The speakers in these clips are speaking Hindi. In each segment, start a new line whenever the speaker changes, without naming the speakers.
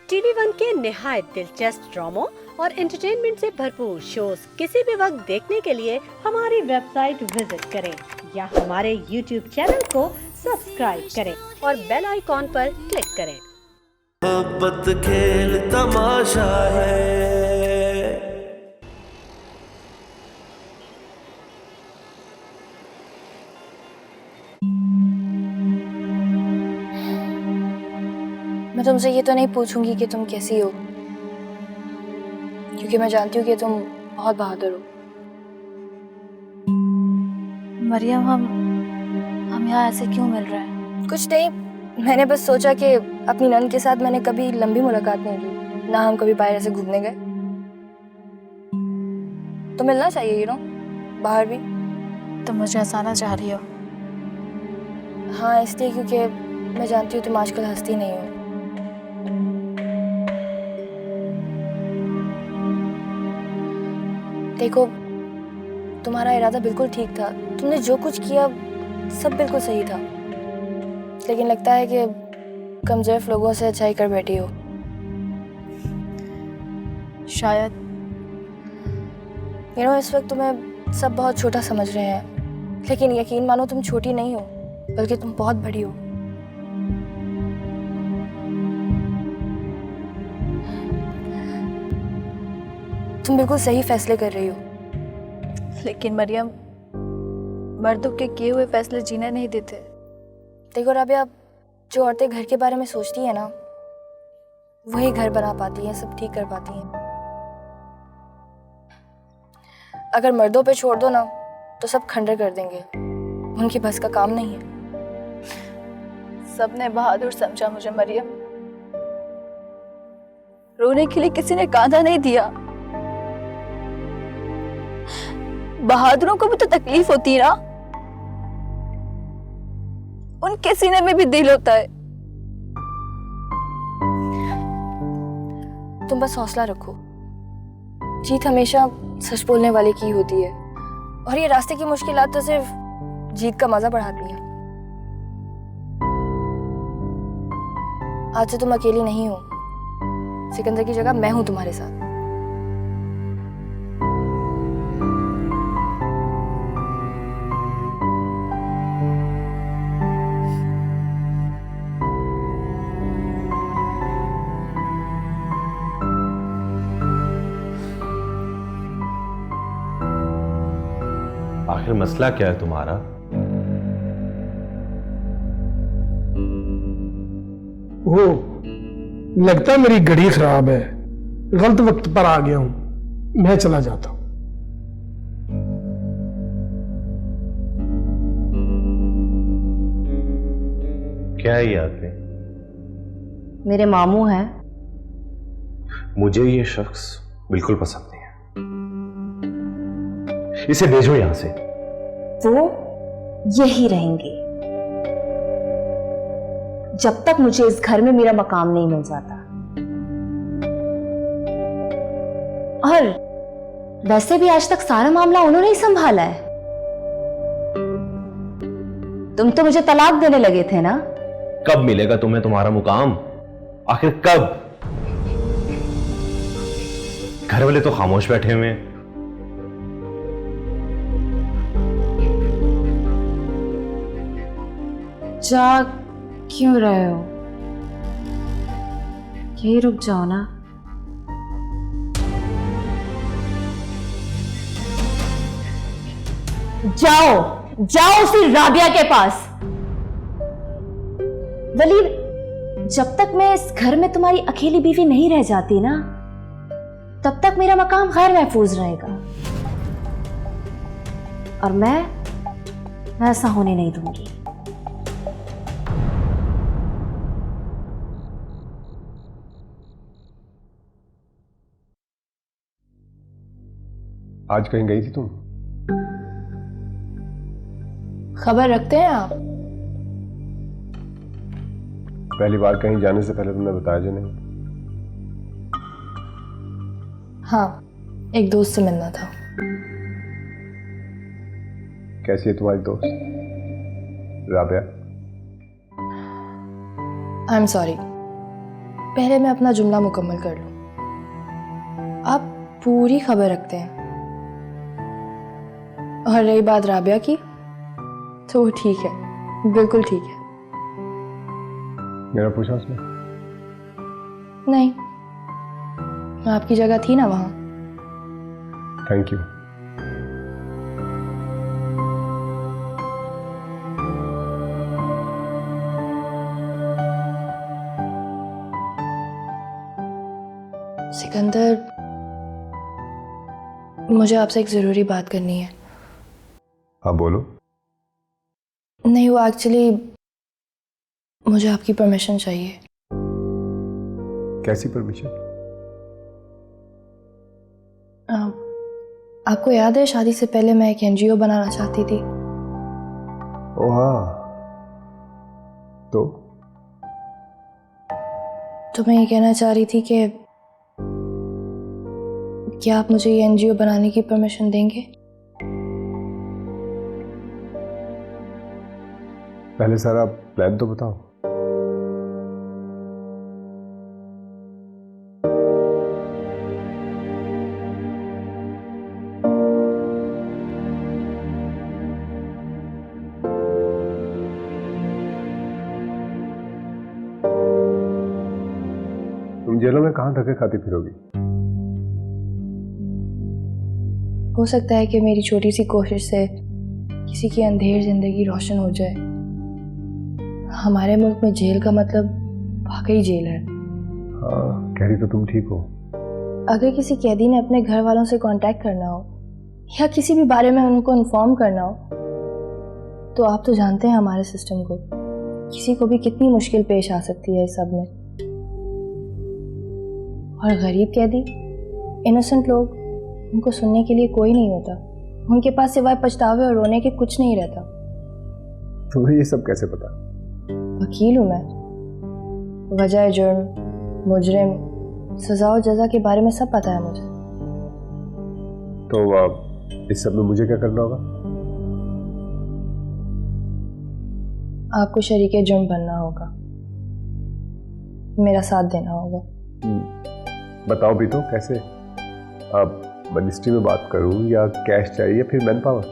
टीवी वन के निहायत दिलचस्प ड्रामों और एंटरटेनमेंट से भरपूर शोज किसी भी वक्त देखने के लिए हमारी वेबसाइट विजिट करें या हमारे यूट्यूब चैनल को सब्सक्राइब करें और बेल आइकॉन पर क्लिक करें।
मोहब्बत खेल तमाशा है।
मैं तुमसे ये तो नहीं पूछूंगी कि तुम कैसी हो, क्योंकि मैं जानती हूँ कि तुम बहुत बहादुर हो।
मरियम, हम यहाँ ऐसे क्यों मिल रहे हैं?
कुछ नहीं, मैंने बस सोचा कि अपनी नंद के साथ मैंने कभी लंबी मुलाकात नहीं की, ना हम कभी बाहर ऐसे घूमने गए, तो मिलना चाहिए बाहर भी।
तुम मुझे हंसाना चाह रही हो?
हाँ, इसलिए क्योंकि मैं जानती हूँ तुम आजकल हंसती नहीं हो। देखो, तुम्हारा इरादा बिल्कुल ठीक था, तुमने जो कुछ किया सब बिल्कुल सही था, लेकिन लगता है कि कमजोर लोगों से अच्छाई कर बैठी हो।
शायद।
इस वक्त तुम्हें सब बहुत छोटा समझ रहे हैं, लेकिन यकीन मानो तुम छोटी नहीं हो, बल्कि तुम बहुत बड़ी हो। तुम बिल्कुल सही फैसले कर रही हो।
लेकिन मरियम, मर्दों के किए हुए फैसले जीने नहीं देते।
देखो राबिया, जो औरतें घर के बारे में सोचती हैं ना, वही घर बना पाती हैं, सब ठीक कर पाती हैं। अगर मर्दों पे छोड़ दो ना, तो सब खंडर कर देंगे, उनकी बस का काम नहीं है।
सबने बहादुर समझा मुझे मरियम, रोने के लिए किसी ने कांधा नहीं दिया। बहादुरों को भी तो तकलीफ होती है ना, उनके सीने में भी दिल होता है।
तुम बस हौसला रखो, जीत हमेशा सच बोलने वाले की होती है, और ये रास्ते की मुश्किलात तो सिर्फ जीत का मजा बढ़ाती हैं। आज से तुम अकेली नहीं हो, सिकंदर की जगह मैं हूं तुम्हारे साथ।
आखिर मसला क्या है तुम्हारा?
वो लगता है मेरी घड़ी खराब है, गलत वक्त पर आ गया हूं, मैं चला जाता हूं।
क्या है ये आदमी?
मेरे मामू हैं।
मुझे ये शख्स बिल्कुल पसंद नहीं है, इसे भेजो यहां से।
वो यही रहेंगे जब तक मुझे इस घर में मेरा मकाम नहीं मिल जाता। और वैसे भी आज तक सारा मामला उन्होंने ही संभाला है। तुम तो मुझे तलाक देने लगे थे ना?
कब मिलेगा तुम्हें तुम्हारा मुकाम? आखिर कब? घर वाले तो खामोश बैठे हुए हैं।
जा क्यों रहे हो? यही रुक जाओ ना। जाओ जाओ उसी राबिया के पास। वली, जब तक मैं इस घर में तुम्हारी अकेली बीवी नहीं रह जाती ना, तब तक मेरा मकाम गैर महफूज रहेगा, और मैं ऐसा होने नहीं दूंगी।
आज कहीं गई थी तुम?
खबर रखते हैं आप?
पहली बार कहीं जाने से पहले तुमने बताया जो नहीं।
हाँ, एक दोस्त से मिलना था।
कैसी है तुम्हारी दोस्त राबिया?
आई एम सॉरी, पहले मैं अपना जुमला मुकम्मल कर लूं। आप पूरी खबर रखते हैं, और रही बात राबिया की, तो वो ठीक है, बिल्कुल ठीक है।
मेरा पूछा उसने?
नहीं, मैं आपकी जगह थी ना वहां।
Thank you.
सिकंदर, मुझे आपसे एक ज़रूरी बात करनी है।
हाँ बोलो।
नहीं, वो एक्चुअली मुझे आपकी परमिशन चाहिए।
कैसी परमिशन?
आपको याद है शादी से पहले मैं एक एनजीओ बनाना चाहती थी?
ओ हाँ, तो
मैं ये कहना चाह रही थी कि क्या आप मुझे ये एनजीओ बनाने की परमिशन देंगे?
पहले सारा प्लान तो बताओ। तुम जेलों में कहाँ धक्के खाती फिरोगी?
हो सकता है कि मेरी छोटी सी कोशिश से किसी की अंधेर जिंदगी रोशन हो जाए। हमारे मुल्क में जेल का मतलब वाकई जेल है।
हाँ, कह रही तो तुम ठीक हो।
अगर किसी कैदी ने अपने घर वालों से कांटेक्ट करना हो या किसी भी बारे में उनको इन्फॉर्म करना हो, तो आप तो जानते हैं हमारे सिस्टम को, किसी को भी कितनी मुश्किल पेश आ सकती है इस सब में। और गरीब कैदी, इनोसेंट लोग, उनको सुनने के लिए कोई नहीं होता। उनके पास सिवाय पछतावे और रोने के कुछ नहीं रहता।
तुम्हें ये सब कैसे पता?
वकील हूँ मैं, वजह जुर्म, मुजरिम, सजा और जजा के बारे में सब पता है मुझे।
तो इस सब में मुझे क्या करना होगा?
आपको शरीके जुर्म बनना होगा, मेरा साथ देना होगा।
बताओ भी तो कैसे? अब मिनिस्ट्री में बात करूं या कैश चाहिए, फिर मैन पावर?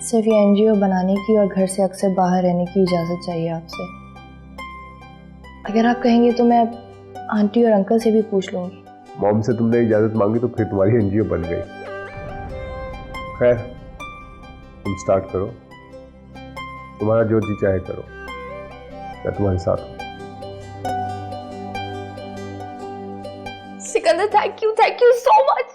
सिर्फ ये एनजीओ बनाने की और घर से अक्सर बाहर रहने की इजाज़त चाहिए आपसे। अगर आप कहेंगे तो मैं आंटी और अंकल से भी पूछ लूँगी।
मॉम से तुमने इजाज़त मांगी तो फिर तुम्हारी एनजीओ बन गई। खैर, तुम स्टार्ट करो, तुम्हारा जो जी चाहे करो, मैं तुम्हारे साथ हूँ।
Sikandar, thank you so much.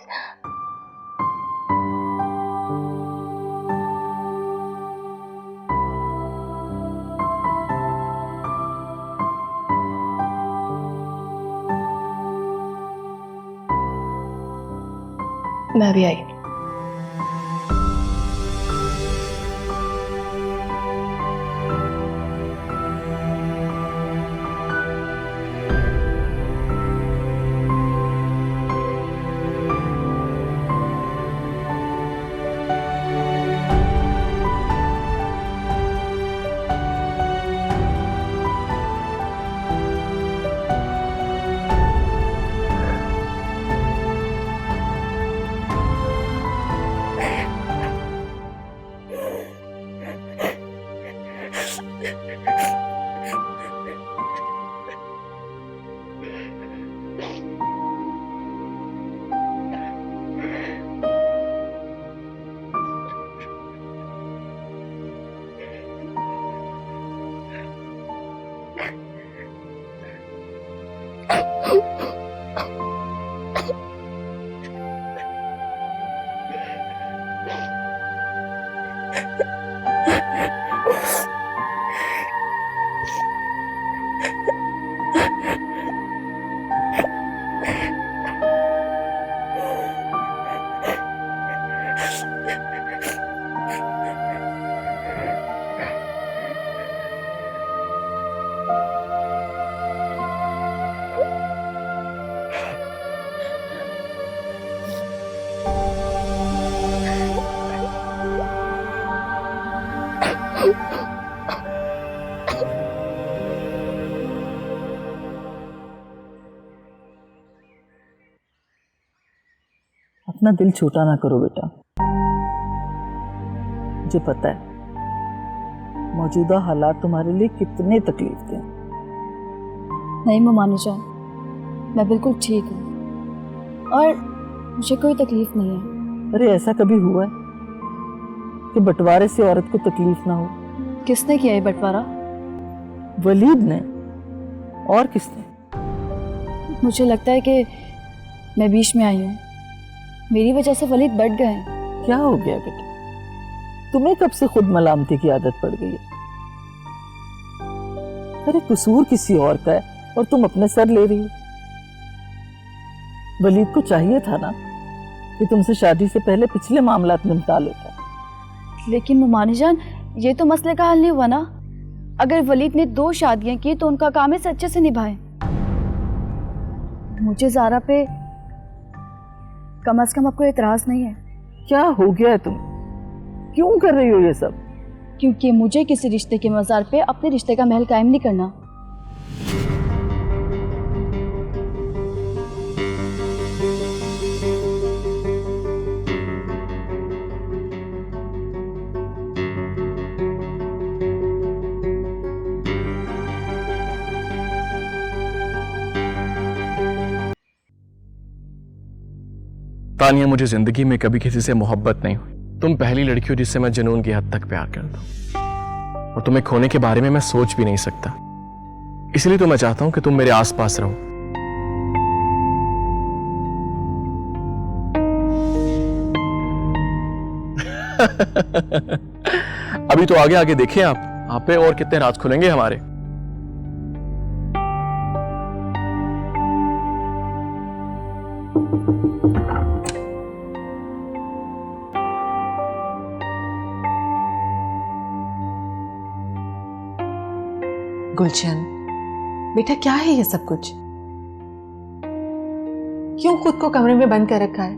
मैं भी आई।
अपना दिल छोटा ना करो बेटा। मुझे पता है मौजूदा हालात तुम्हारे लिए कितने तकलीफ दें।
नहीं ममानी जान, मैं बिल्कुल ठीक हूँ और मुझे कोई तकलीफ नहीं है।
अरे ऐसा कभी हुआ है कि बंटवारे से औरत को तकलीफ ना हो?
किसने किया ये बंटवारा?
वलीद ने। और किसने?
मुझे लगता है कि मैं बीच में आई हूँ, मेरी वजह से वलीद बढ़ गए हैं।
क्या हो गया बेटा? तुम्हें कब से खुद मलामती की आदत पड़ गई है? अरे कसूर किसी और का है और तुम अपने सर ले रही हो। वलीद को चाहिए था ना कि तुमसे शादी से पहले पिछले मामलात निपटा लेता।
लेकिन ममानी जान, ये तो मसले का हल नहीं हुआ ना। अगर वलीद ने 2 शादियां की तो उनका काम है अच्छे से निभाए। मुझे ज़ारा पे कम से कम आपको एतराज नहीं है?
क्या हो गया है तुम? क्यों कर रही हो ये सब?
क्योंकि मुझे किसी रिश्ते के मज़ार पे अपने रिश्ते का महल कायम नहीं करना।
तानिया, मुझे जिंदगी में कभी किसी से मोहब्बत नहीं हुई। तुम पहली लड़की हो जिससे मैं जुनून की हद तक प्यार करता हूं और तुम्हें खोने के बारे में मैं सोच भी नहीं सकता। इसलिए तो मैं चाहता हूं कि तुम मेरे आसपास रहो। अभी तो आगे आगे देखिए आप पे और कितने राज खुलेंगे हमारे।
गुलशन बेटा, क्या है ये सब कुछ? क्यों खुद को कमरे में बंद कर रखा है?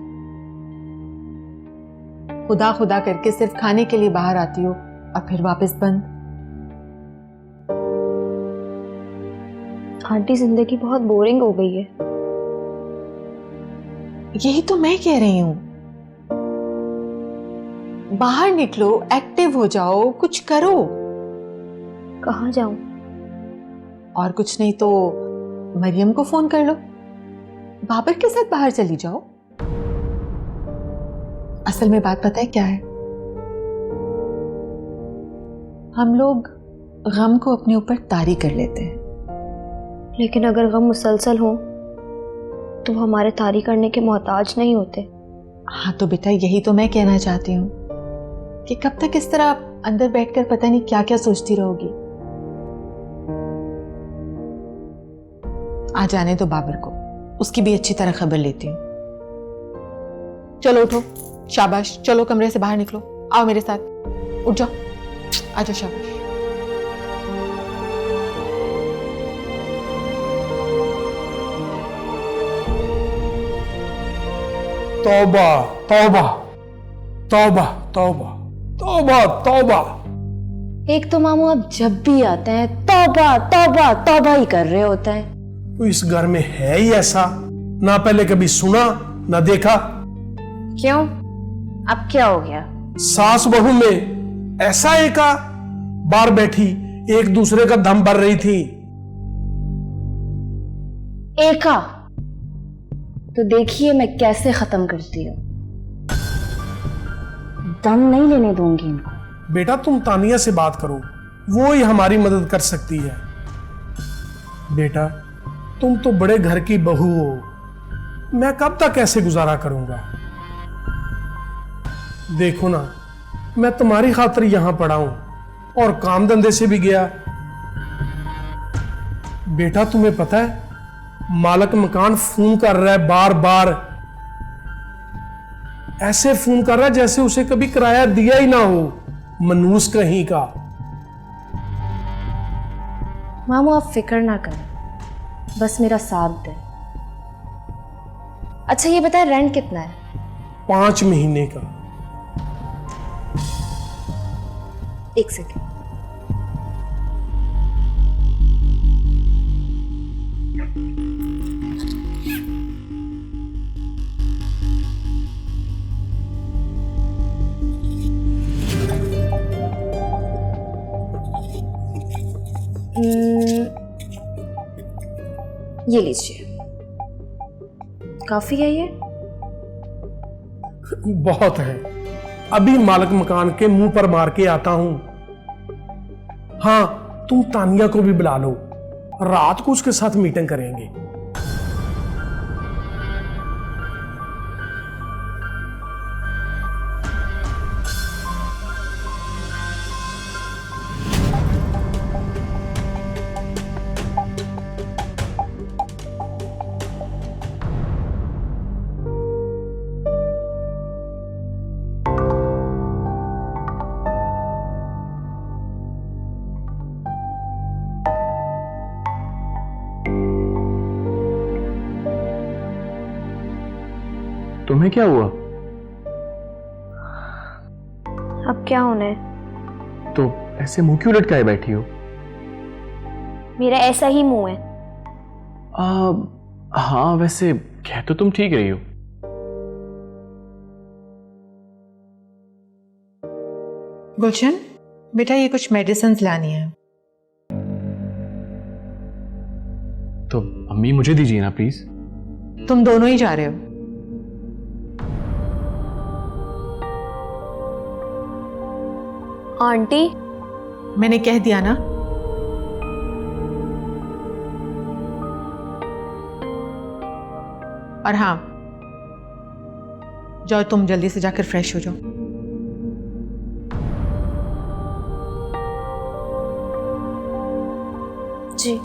खुदा खुदा करके सिर्फ खाने के लिए बाहर आती हो और फिर वापस बंद।
आंटी, जिंदगी बहुत बोरिंग हो गई है।
यही तो मैं कह रही हूं, बाहर निकलो, एक्टिव हो जाओ, कुछ करो।
कहाँ जाऊं?
और कुछ नहीं तो मरियम को फोन कर लो, बाबर के साथ बाहर चली जाओ। असल में बात पता है क्या है? हम लोग गम को अपने ऊपर तारी कर लेते हैं।
लेकिन अगर गम मुसलसल हो तो वो हमारे तारी करने के मोहताज नहीं होते।
हाँ तो बेटा, यही तो मैं कहना चाहती हूँ कि कब तक इस तरह अंदर बैठकर पता नहीं क्या क्या सोचती रहोगी। आ जाने दो बाबर को, उसकी भी अच्छी तरह खबर लेती हूँ। चलो उठो, शाबाश, चलो कमरे से बाहर निकलो, आओ मेरे साथ, उठ जाओ, आ जाओ, शाबाश।
तौबा तौबा तौबा तौबा तौबा तौबा।
एक तो मामू आप जब भी आते हैं तौबा तौबा तौबा ही कर रहे होते हैं।
तो इस घर में है ही ऐसा, ना पहले कभी सुना ना देखा।
क्यों, अब क्या हो गया?
सास बहू में ऐसा एका बार बैठी एक दूसरे का दम भर रही थी।
एका तो देखिए मैं कैसे खत्म करती हूँ। दम नहीं लेने दूंगी इनको।
बेटा तुम तानिया से बात करो, वो ही हमारी मदद कर सकती है। बेटा तुम तो बड़े घर की बहू हो, मैं कब तक ऐसे गुजारा करूंगा? देखो ना, मैं तुम्हारी खातिर यहां पड़ा हूं और काम धंधे से भी गया। बेटा तुम्हें पता है, मालिक मकान फोन कर रहा है बार बार, ऐसे फोन कर रहा है जैसे उसे कभी किराया दिया ही ना हो, मनूस कहीं का।
मामू आप फिक्र ना करें, बस मेरा साथ दें। अच्छा ये बताएं, रेंट कितना है?
5 महीने का।
एक सेकेंड।
ये लीजिए, काफी है ये?
बहुत है, अभी मालिक मकान के मुंह पर मार के आता हूं। हाँ, तुम तानिया को भी बुला लो, रात को उसके साथ मीटिंग करेंगे।
तुम्हें क्या हुआ?
अब क्या होना है?
तो ऐसे मुंह क्यों लटकाए बैठी हो?
मेरा ऐसा ही मुंह है।
हाँ, वैसे कह तो तुम ठीक रही हो।
गुलशन, बेटा ये कुछ मेडिसिन लानी है।
तो अम्मी मुझे दीजिए ना प्लीज।
तुम दोनों ही जा रहे हो?
आंटी,
मैंने कह दिया ना। और हाँ, जाओ तुम जल्दी से जाकर फ्रेश हो जाओ।
जी।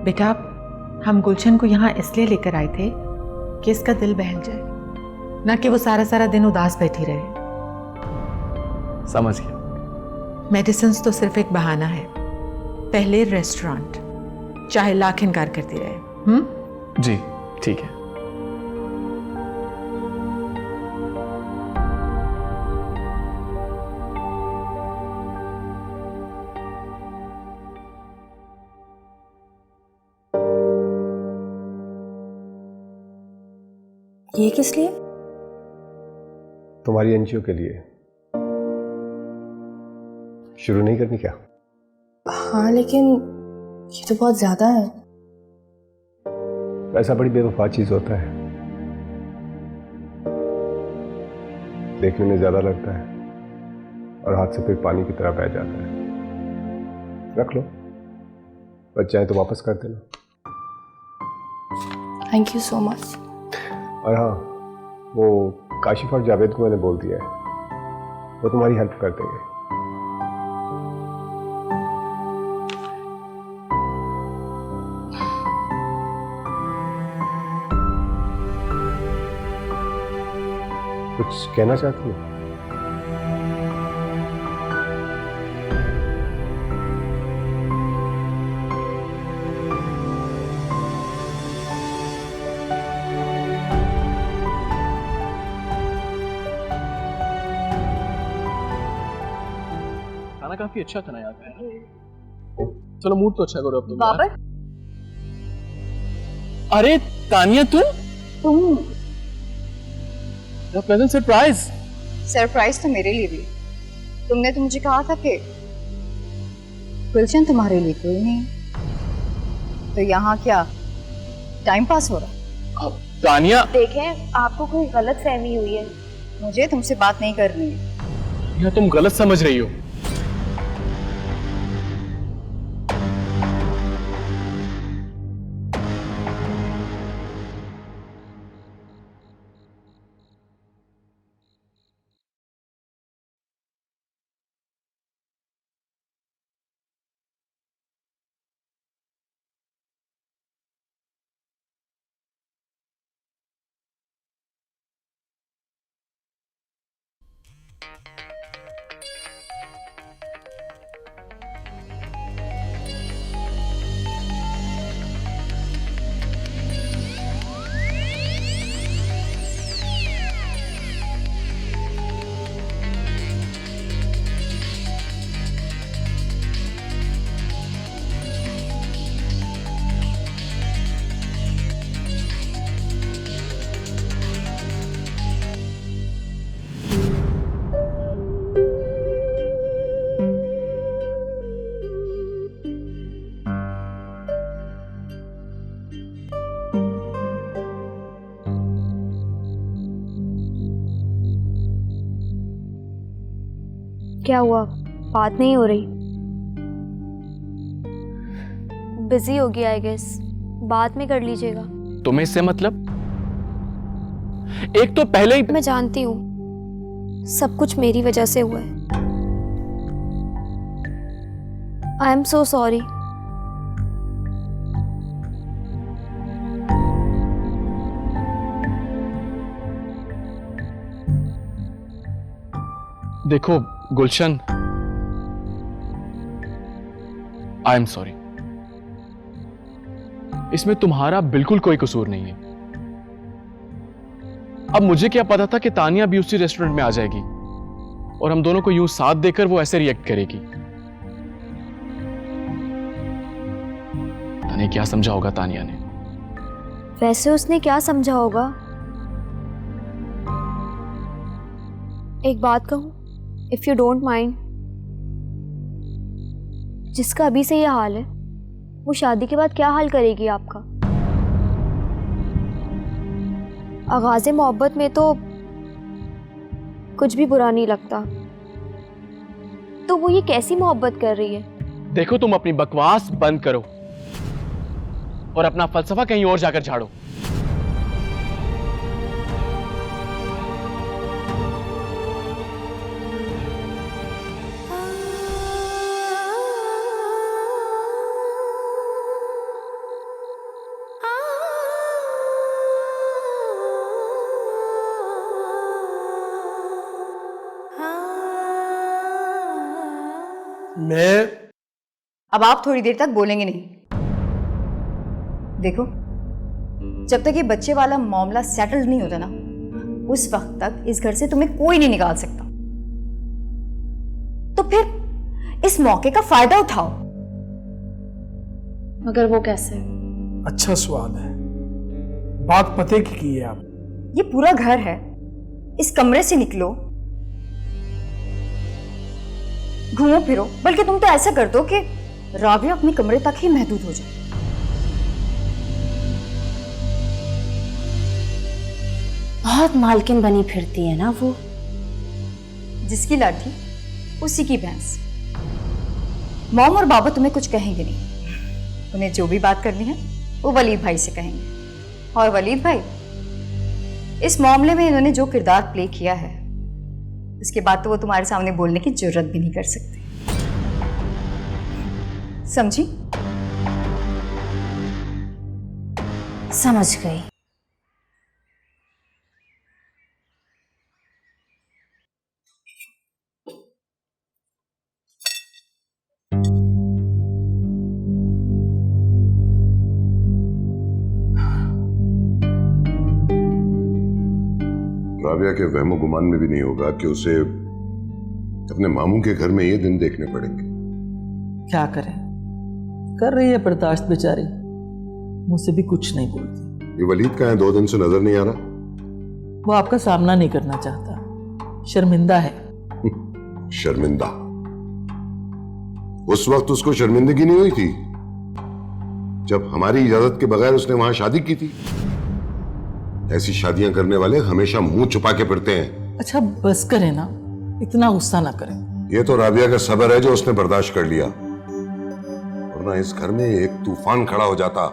बेटा, हम गुलशन को यहाँ इसलिए लेकर आए थे कि इसका दिल बहल जाए, ना कि वो सारा सारा दिन उदास बैठी रहे।
समझ गया।
मेडिसिन तो सिर्फ एक बहाना है। पहले रेस्टोरेंट, चाहे लाख इनकार करती रहे।
जी ठीक है।
ये किस लिए?
तुम्हारी एनजीओ के लिए। शुरू नहीं करनी क्या?
हाँ, लेकिन ये तो बहुत ज्यादा है।
पैसा बड़ी बेवफा चीज होता है, देखने में ज्यादा लगता है और हाथ से फिर पानी की तरह बह जाता है। रख लो, बच जाए तो वापस कर देना।
Thank you so much.
और हाँ, वो काशिफ और जावेद को मैंने बोल दिया है, वो तुम्हारी हेल्प कर देंगे। कुछ कहना चाहती हो?
खाना काफी अच्छा था ना यहाँ पे। चलो मूड तो अच्छा करो अब तुम।
बाबर,
अरे तानिया, तुम प्लेजेंट सरप्राइज।
सरप्राइज तो मेरे लिए भी। तुमने तो मुझे कहा था कि गुलशन तुम्हारे लिए कोई नहीं, तो यहाँ क्या टाइम पास हो रहा?
अब तानिया,
देखें, आपको कोई गलत फहमी हुई है।
मुझे तुमसे बात नहीं करनी है।
या तुम गलत समझ रही हो।
क्या हुआ, बात नहीं हो रही? बिजी होगी आई गेस, बाद में कर लीजिएगा।
तुम्हें इससे मतलब? एक तो पहले ही
मैं जानती हूँ सब कुछ मेरी वजह से हुआ है। I am so sorry.
देखो गुलशन, आई एम सॉरी। इसमें तुम्हारा बिल्कुल कोई कसूर नहीं है। अब मुझे क्या पता था कि तानिया भी उसी रेस्टोरेंट में आ जाएगी और हम दोनों को यूं साथ देकर वो ऐसे रिएक्ट करेगी। पता नहीं क्या समझा होगा तानिया ने।
वैसे उसने क्या समझा होगा? एक बात कहूं, इफ यू डोंट माइंड, जिसका अभी से यह हाल है वो शादी के बाद क्या हाल करेगी आपका? आगाज़े मोहब्बत में तो कुछ भी बुरा नहीं लगता, तो वो ये कैसी मोहब्बत कर रही है?
देखो तुम अपनी बकवास बंद करो और अपना फलसफा कहीं और जाकर झाड़ो।
मैं
अब आप थोड़ी देर तक बोलेंगे नहीं। देखो, जब तक ये बच्चे वाला मामला सेटल्ड नहीं होता ना, उस वक्त तक इस घर से तुम्हें कोई नहीं निकाल सकता। तो फिर इस मौके का फायदा उठाओ।
मगर वो कैसे?
अच्छा सवाल है। बात पते की है आप?
ये पूरा घर है, इस कमरे से निकलो, घूमो फिरो, बल्कि तुम तो ऐसा कर दो कि राबिया अपने कमरे तक ही महदूद हो जाए।
बहुत मालकिन बनी फिरती है ना वो।
जिसकी लाठी उसी की भैंस। मॉम और बाबा तुम्हें कुछ कहेंगे नहीं, उन्हें जो भी बात करनी है वो वलीद भाई से कहेंगे। और वलीद भाई, इस मामले में इन्होंने जो किरदार प्ले किया है, उसके बाद तो वो तुम्हारे सामने बोलने की जरूरत भी नहीं कर सकते। समझी?
समझ गई।
राबिया के वहमो गुमान में भी नहीं होगा कि उसे अपने मामू के घर में ये दिन देखने पड़ेंगे।
क्या करें, कर रही है बर्दाश्त बेचारी, मुझसे भी कुछ नहीं बोलती।
ये वलीद कहाँ है? 2 दिन से नजर नहीं आ रहा।
वो आपका सामना नहीं करना चाहता, शर्मिंदा है।
शर्मिंदा? उस वक्त उसको शर्मिंदगी नहीं हुई थी जब हमारी इजाजत के बगैर उसने वहां शादी की थी। ऐसी शादियां करने वाले हमेशा मुंह छुपा के फिरते हैं।
अच्छा बस करें ना, इतना गुस्सा ना करें।
ये तो राबिया का सब्र है जो उसने बर्दाश्त कर लिया, वरना इस घर में एक तूफान खड़ा हो जाता।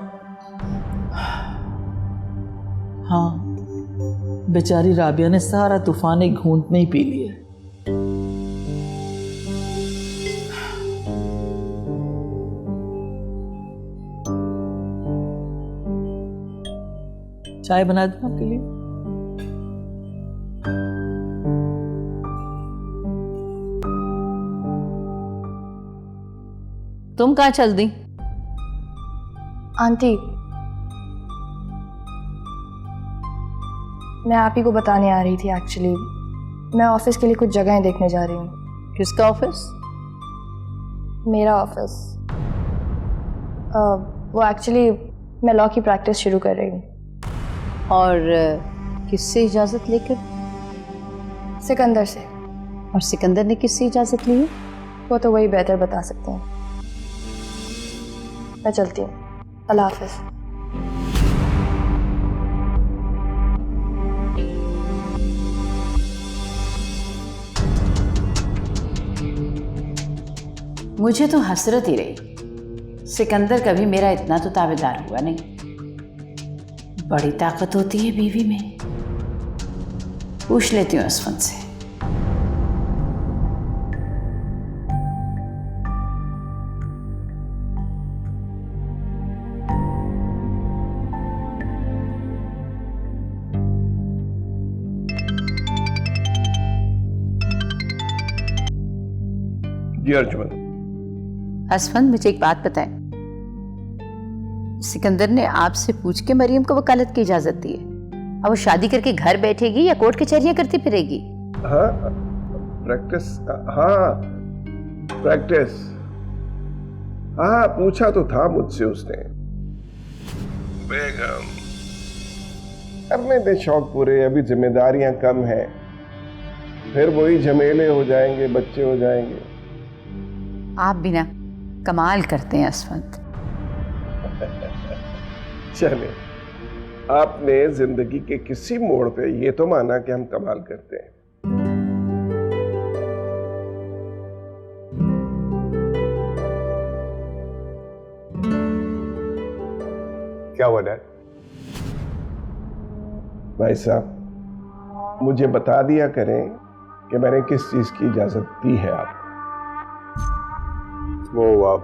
हाँ, बेचारी राबिया ने सारा तूफान एक घूंट में ही पी लिया। चाय बना दूं आपके लिए? तुम कहाँ चल दी?
आंटी, मैं आप ही को बताने आ रही थी। एक्चुअली मैं ऑफिस के लिए कुछ जगहें देखने जा रही हूँ।
किसका ऑफिस?
मेरा ऑफिस। वो एक्चुअली मैं लॉ की प्रैक्टिस शुरू कर रही हूँ।
और किससे इजाजत लेकर?
सिकंदर से।
और सिकंदर ने किससे इजाजत ली है?
वो तो वही बेहतर बता सकते हैं। मैं चलती हूँ, अल्लाह हाफिज।
मुझे तो हसरत ही रही, सिकंदर कभी मेरा इतना तो ताबेदार हुआ नहीं। बड़ी ताकत होती है बीवी में। पूछ लेती हूँ असफन से।
जी अर्जुमन।
असफन, मुझे एक बात बताएं। सिकंदर ने आपसे पूछ के मरियम को वकालत की इजाजत दी है। अब वो शादी करके घर बैठेगी या कोर्ट कचहरियां करती फिरेगी?
हाँ प्रैक्टिस, हाँ प्रैक्टिस, हाँ पूछा तो था मुझसे उसने। बेगम करने दे शौक पूरे, अभी जिम्मेदारियां कम है, फिर वही झमेले हो जाएंगे, बच्चे हो जाएंगे।
आप भी ना कमाल करते हैं असफंत।
चले, आपने जिंदगी के किसी मोड़ पे ये तो माना कि हम कमाल करते हैं। क्या हुआ डैड? भाई साहब मुझे बता दिया करें कि मैंने किस चीज की इजाजत दी है आपको। वो आप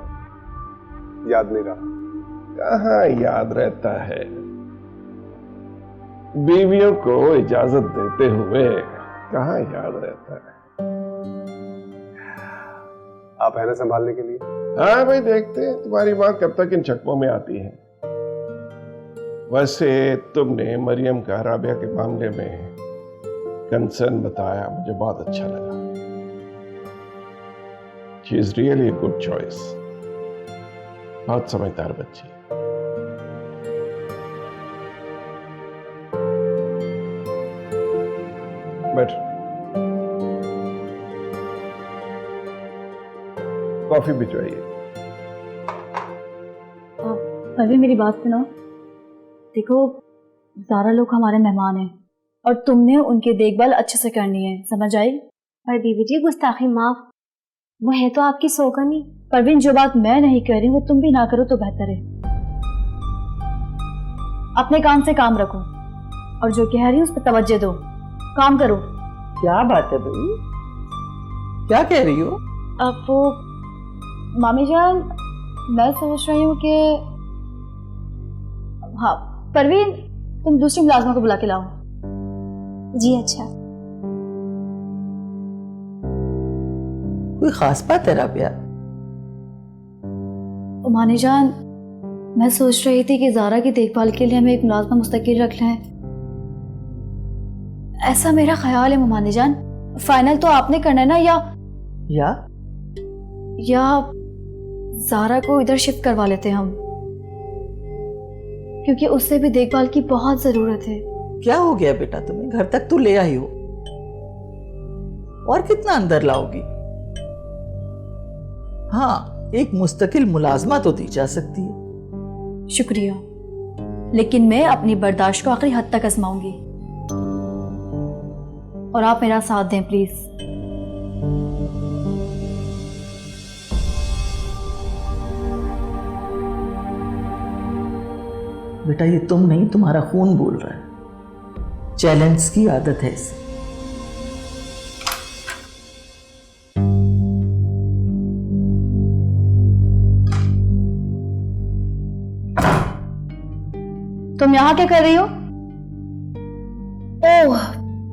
याद नहीं रहा? कहाँ याद रहता है, बीवियों को इजाजत देते हुए कहाँ याद रहता है।
आप है ना संभालने के लिए?
हाँ भाई, देखते हैं तुम्हारी माँ कब तक इन चक्कों में आती है। वैसे तुमने मरियम का राबिया के मामले में कंसर्न बताया, मुझे बहुत अच्छा लगा। She is really a good choice, बहुत समझदार बच्ची। बैठ, कॉफी भिजवाइए।
अभी मेरी बात सुनो। देखो, ज़ारा लोग हमारे मेहमान हैं और तुमने उनकी देखभाल अच्छे से करनी है, समझ आई?
पर बीवी जी गुस्ताखी माफ, वो है तो आपकी सौगनी।
परवीन, जो बात मैं नहीं कर रही वो तुम भी ना करो तो बेहतर है। अपने काम से काम रखो और जो कह रही हूँ उस पर तवज्जो दो, काम करो।
क्या बात है भाई, क्या कह रही हो?
अब वो मामी जान, मैं सोच रही हूँ कि हाँ परवीन, तुम दूसरी मुलाजमा को बुला के लाओ।
जी अच्छा।
कोई खास बात है राबिया?
मानी जान, मैं सोच रही थी कि ज़ारा की देखभाल के लिए हमें एक मुलाजमा मुस्तकिल रख लें। ऐसा मेरा ख्याल है मानी जान। फाइनल तो आपने करना है ना, या ज़ारा को इधर शिफ्ट करवा लेते हैं हम, क्योंकि उससे भी देखभाल की बहुत जरूरत है।
क्या हो गया बेटा तुम्हें? घर तक तो ले आई हो, और कितना अंदर लाओगी? हाँ, एक मुस्तकिल मुलाजमा तो दी जा सकती है।
शुक्रिया, लेकिन मैं अपनी बर्दाश्त को आखिरी हद तक आजमाऊंगी और आप मेरा साथ दें प्लीज।
बेटा ये तुम नहीं, तुम्हारा खून बोल रहा है। चैलेंज की आदत है इसे।
तुम यहाँ क्या कर रही हो? ओह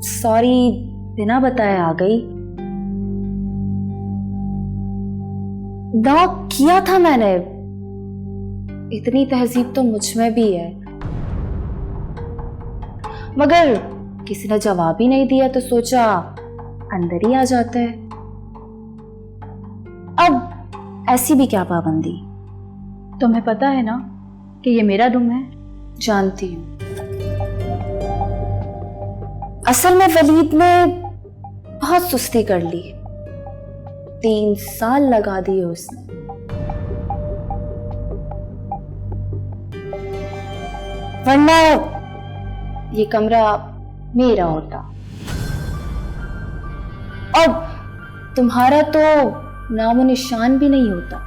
सॉरी, बिना बताए आ गई। दावा किया था मैंने, इतनी तहजीब तो मुझ में भी है, मगर किसी ने जवाब ही नहीं दिया तो सोचा अंदर ही आ जाता है। अब ऐसी भी क्या पाबंदी? तुम्हें पता है ना कि ये मेरा रूम है। जानती हूँ, असल में वलीद ने बहुत सुस्ती कर ली, 3 साल लगा दिए उसने। वरना ये कमरा मेरा होता। और तुम्हारा तो
नामो निशान भी नहीं होता।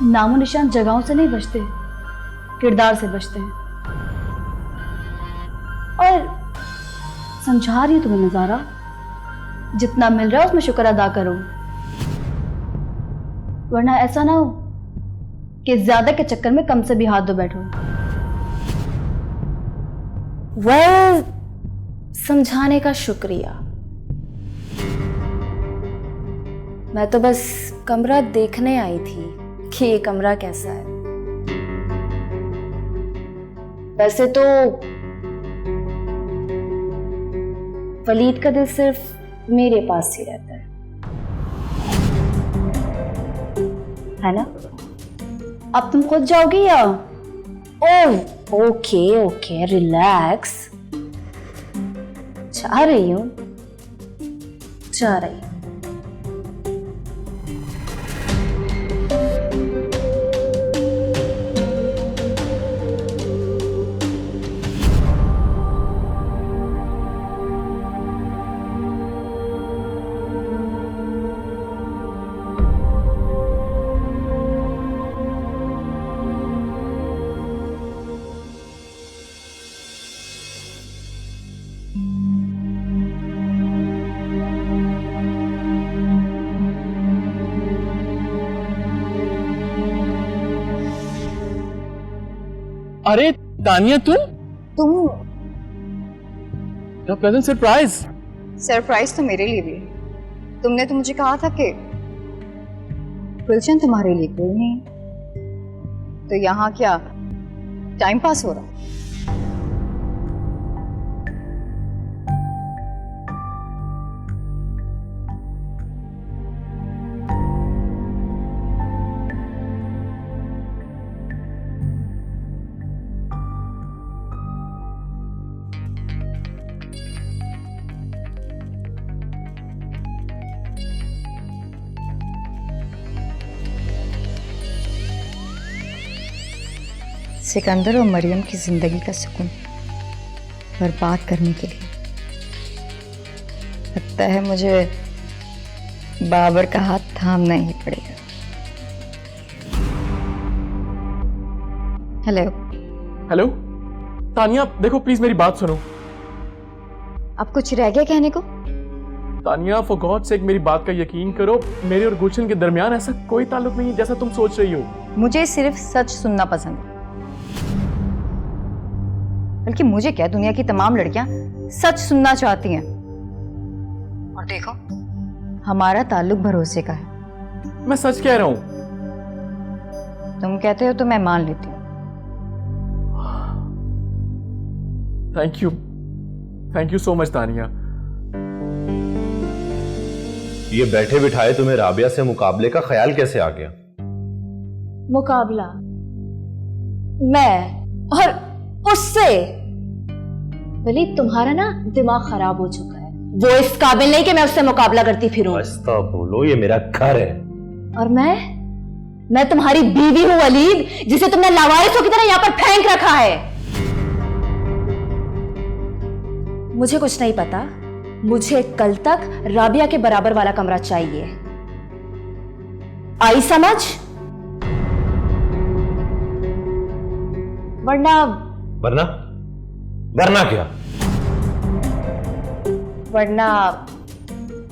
नामो निशान जगहों से नहीं बचते, किरदार से बचते हैं। और समझा रही हूं तुम्हें नजारा, जितना मिल रहा है उसमें शुक्र अदा करो, वरना ऐसा ना हो कि ज्यादा के चक्कर में कम से भी हाथ धो बैठो।
वेल, समझाने का शुक्रिया। मैं तो बस कमरा देखने आई थी कि ये कमरा कैसा है। वैसे तो वलीद का दिल सिर्फ मेरे पास ही रहता है ना?
अब तुम खुद जाओगी या?
ओह, ओके ओके, रिलैक्स। जा रही हूँ।
अरे तानिया, तुम प्लेजेंट सरप्राइज।
सरप्राइज तो मेरे लिए भी है। तुमने तो मुझे कहा था कि गुलशन तुम्हारे लिए कोई नहीं, तो यहाँ क्या टाइम पास हो रहा? सिकंदर और मरियम की जिंदगी का सुकून बर्बाद करने के लिए लगता है मुझे बाबर का हाथ थामना ही पड़ेगा। हेलो
हेलो तानिया, देखो प्लीज मेरी बात सुनो।
अब कुछ रह गया कहने को?
तानिया, फॉर गॉड सेक मेरी बात का यकीन करो। मेरे और गुलशन के दरमियान ऐसा कोई ताल्लुक नहीं है जैसा तुम सोच रही हो।
मुझे सिर्फ सच सुनना पसंद है, बल्कि मुझे क्या, दुनिया की तमाम लड़कियां सच सुनना चाहती हैं। और देखो, हमारा ताल्लुक भरोसे का है।
मैं सच कह रहा हूं।
तुम कहते हो तो मैं मान लेती हूँ।
Thank you so much Tania.
ये बैठे बिठाए तुम्हें राबिया से मुकाबले का ख्याल कैसे आ गया?
मुकाबला मैं और उससे? वलीद, तुम्हारा ना दिमाग खराब हो चुका है। वो इस काबिल नहीं कि मैं उससे मुकाबला करती फिरूं।
बस्ता बोलो, ये मेरा घर है।
और मैं तुम्हारी बीवी हूं वलीद, जिसे तुमने लावारिसों की तरह यहां पर फेंक रखा है। मुझे कुछ नहीं पता, मुझे कल तक राबिया के बराबर वाला कमरा चाहिए। आई समझ?
वरना क्या?
वरना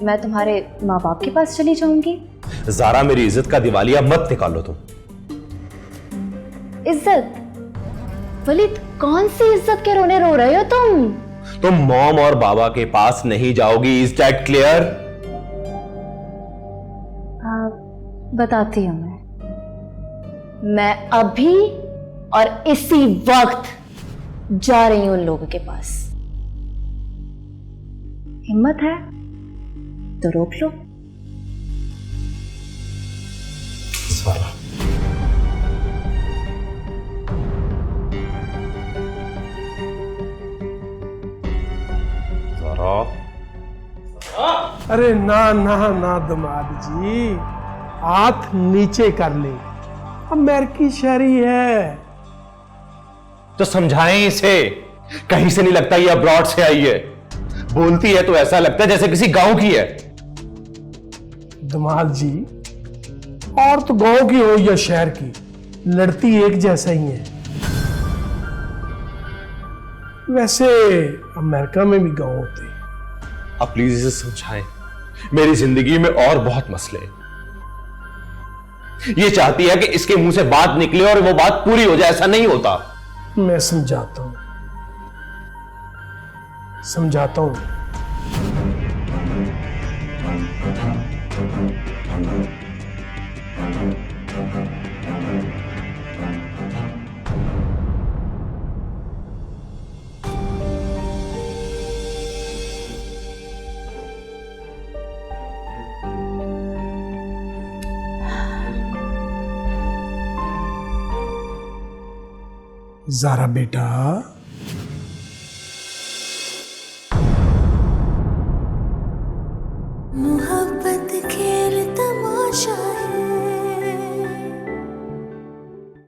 मैं तुम्हारे माँ बाप के पास चली जाऊंगी।
ज़ारा, मेरी इज्जत का दिवालिया मत निकालो तुम।
इज्जत? वलीद, कौन सी इज्जत के रोने रो रहे हो तुम?
तुम मॉम और बाबा के पास नहीं जाओगी, इज दैट क्लियर?
बताती हूं मैं अभी और इसी वक्त जा रही हूं उन लोगों के पास। हिम्मत है तो रोक लो।
अरे ना ना ना दमाद जी, हाथ नीचे कर ले, अब मेरे की शहरी है।
तो समझाएं इसे, कहीं से नहीं लगता ये अब्रॉड से आई है। बोलती है तो ऐसा लगता है जैसे किसी गांव की है।
धमाल जी, और तो गांव की हो या शहर की, लड़ती एक जैसा ही है। वैसे अमेरिका में भी गांव होते हैं।
आप प्लीज इसे समझाएं, मेरी जिंदगी में और बहुत मसले हैं। ये चाहती है कि इसके मुंह से बात निकले और वो बात पूरी हो जाए, ऐसा नहीं होता।
मैं समझाता हूं, समझाता हूं। ज़ारा बेटा,